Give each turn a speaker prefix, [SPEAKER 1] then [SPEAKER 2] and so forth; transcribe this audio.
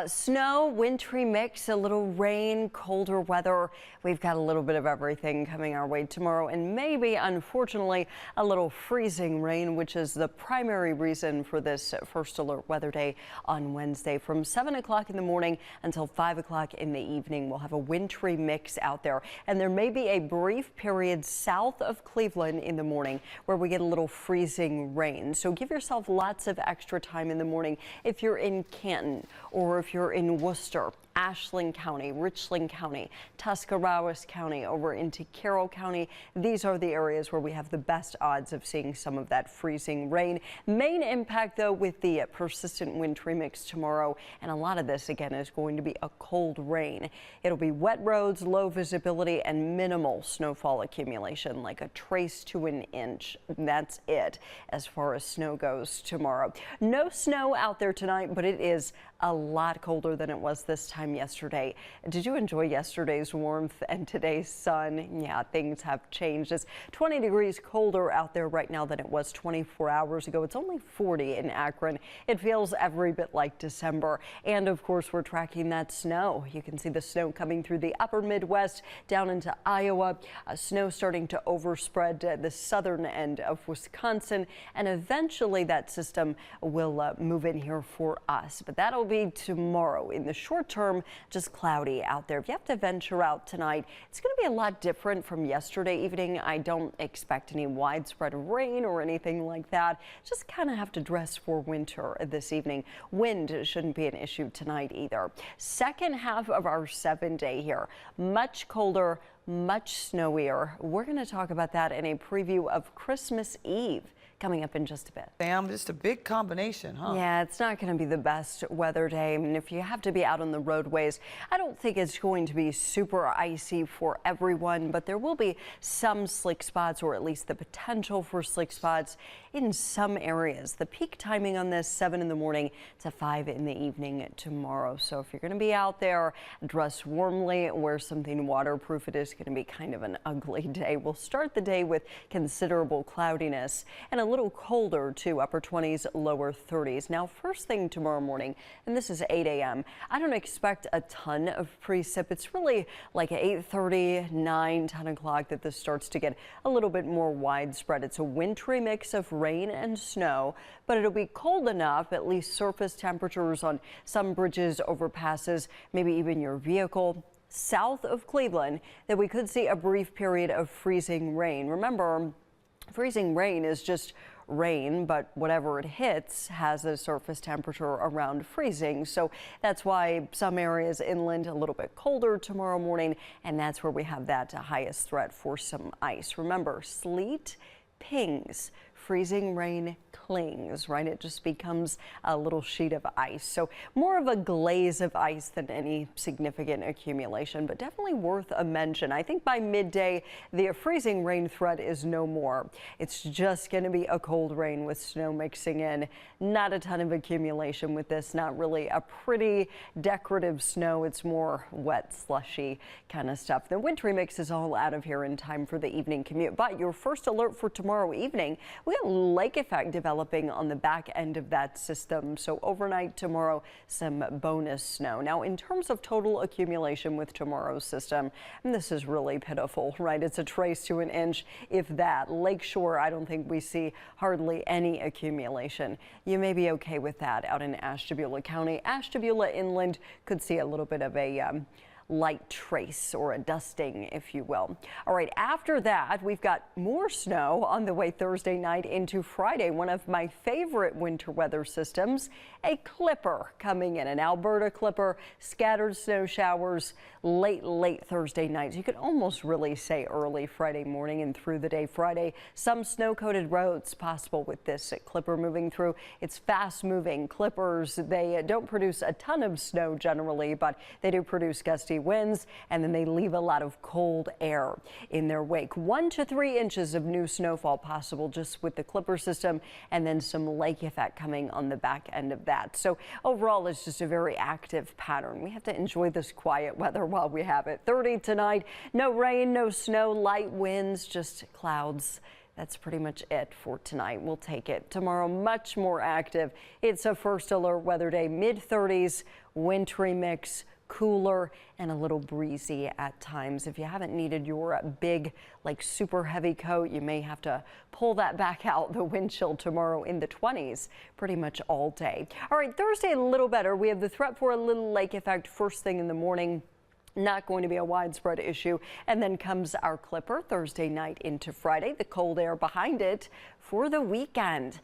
[SPEAKER 1] Snow, wintry mix, a little rain, colder weather. We've got a little bit of everything coming our way tomorrow, and maybe, unfortunately, a little freezing rain, which is the primary reason for this first alert weather day on Wednesday. From 7 o'clock in the morning until 5 o'clock in the evening, we'll have a wintry mix out there, and there may be a brief period south of Cleveland in the morning where we get a little freezing rain. So give yourself lots of extra time in the morning if you're in Canton or if you're in Worcester, Ashland County, Richland County, Tuscarawas County, over into Carroll County. These are the areas where we have the best odds of seeing some of that freezing rain. Main impact, though, with the persistent wintry mix tomorrow, and a lot of this, again, is going to be a cold rain. It'll be wet roads, low visibility, and minimal snowfall accumulation, like a trace to an inch. That's it as far as snow goes tomorrow. No snow out there tonight, but it is a lot colder than it was this time yesterday. Did you enjoy yesterday's warmth and today's sun? Yeah, things have changed. It's 20 degrees colder out there right now than it was 24 hours ago. It's only 40 in Akron. It feels every bit like December. And of course, we're tracking that snow. You can see the snow coming through the upper Midwest down into Iowa. Snow starting to overspread the southern end of Wisconsin. And eventually that system will move in here for us. But that'll be tomorrow. In the short term, just cloudy out there. If you have to venture out tonight, it's going to be a lot different from yesterday evening. I don't expect any widespread rain or anything like that. Just kind of have to dress for winter this evening. Wind shouldn't be an issue tonight either. Second half of our 7-day here, much colder, much snowier. We're going to talk about that in a preview of Christmas Eve coming up in just a bit.
[SPEAKER 2] Damn, just a big combination, huh?
[SPEAKER 1] Yeah, it's not going to be the best weather day. I mean, if you have to be out on the roadways, I don't think it's going to be super icy for everyone, but there will be some slick spots, or at least the potential for slick spots in some areas. The peak timing on this, 7 in the morning to 5 in the evening tomorrow. So if you're going to be out there, dress warmly, wear something waterproof. It is going to be kind of an ugly day. We'll start the day with considerable cloudiness and a little colder too, upper 20s, lower 30s. Now, first thing tomorrow morning, and this is 8 a.m., I don't expect a ton of precip. It's really like 8:30, 9, 10 o'clock that this starts to get a little bit more widespread. It's a wintry mix of rain and snow, but it'll be cold enough, at least surface temperatures on some bridges, overpasses, maybe even your vehicle south of Cleveland, that we could see a brief period of freezing rain. Remember, freezing rain is just rain, but whatever it hits has a surface temperature around freezing. So that's why some areas inland a little bit colder tomorrow morning, and that's where we have that highest threat for some ice. Remember, sleet pings, freezing rain clings, right? It just becomes a little sheet of ice. So more of a glaze of ice than any significant accumulation, but definitely worth a mention. I think by midday, the freezing rain threat is no more. It's just going to be a cold rain with snow mixing in. Not a ton of accumulation with this, not really a pretty decorative snow. It's more wet, slushy kind of stuff. The wintry mix is all out of here in time for the evening commute, but your first alert for tomorrow evening, we got lake effect developing on the back end of that system. So overnight tomorrow, some bonus snow. Now, in terms of total accumulation with tomorrow's system, and this is really pitiful, right? It's a trace to an inch, if that. Lakeshore, I don't think we see hardly any accumulation. You may be okay with that out in Ashtabula County. Ashtabula inland could see a little bit of a light trace, or a dusting, if you will. All right, after that, we've got more snow on the way Thursday night into Friday. One of my favorite winter weather systems, a clipper coming in, an Alberta clipper, scattered snow showers late Thursday night. You could almost really say early Friday morning and through the day Friday. Some snow-coated roads possible with this clipper moving through. It's fast-moving clippers. They don't produce a ton of snow generally, but they do produce gusty winds, and then they leave a lot of cold air in their wake. 1 to 3 inches of new snowfall possible just with the clipper system, and then some lake effect coming on the back end of that. So overall, it's just a very active pattern. We have to enjoy this quiet weather while we have it. 30 tonight, no rain, no snow, light winds, just clouds That's pretty much it for tonight. We'll take it. Tomorrow, much more active. It's a first alert weather day, mid-30s, wintry mix, cooler and a little breezy at times. If you haven't needed your big, like super heavy coat, you may have to pull that back out. The wind chill tomorrow in the 20s pretty much all day. All right, Thursday a little better. We have the threat for a little lake effect first thing in the morning. Not going to be a widespread issue. And then comes our clipper Thursday night into Friday. The cold air behind it for the weekend.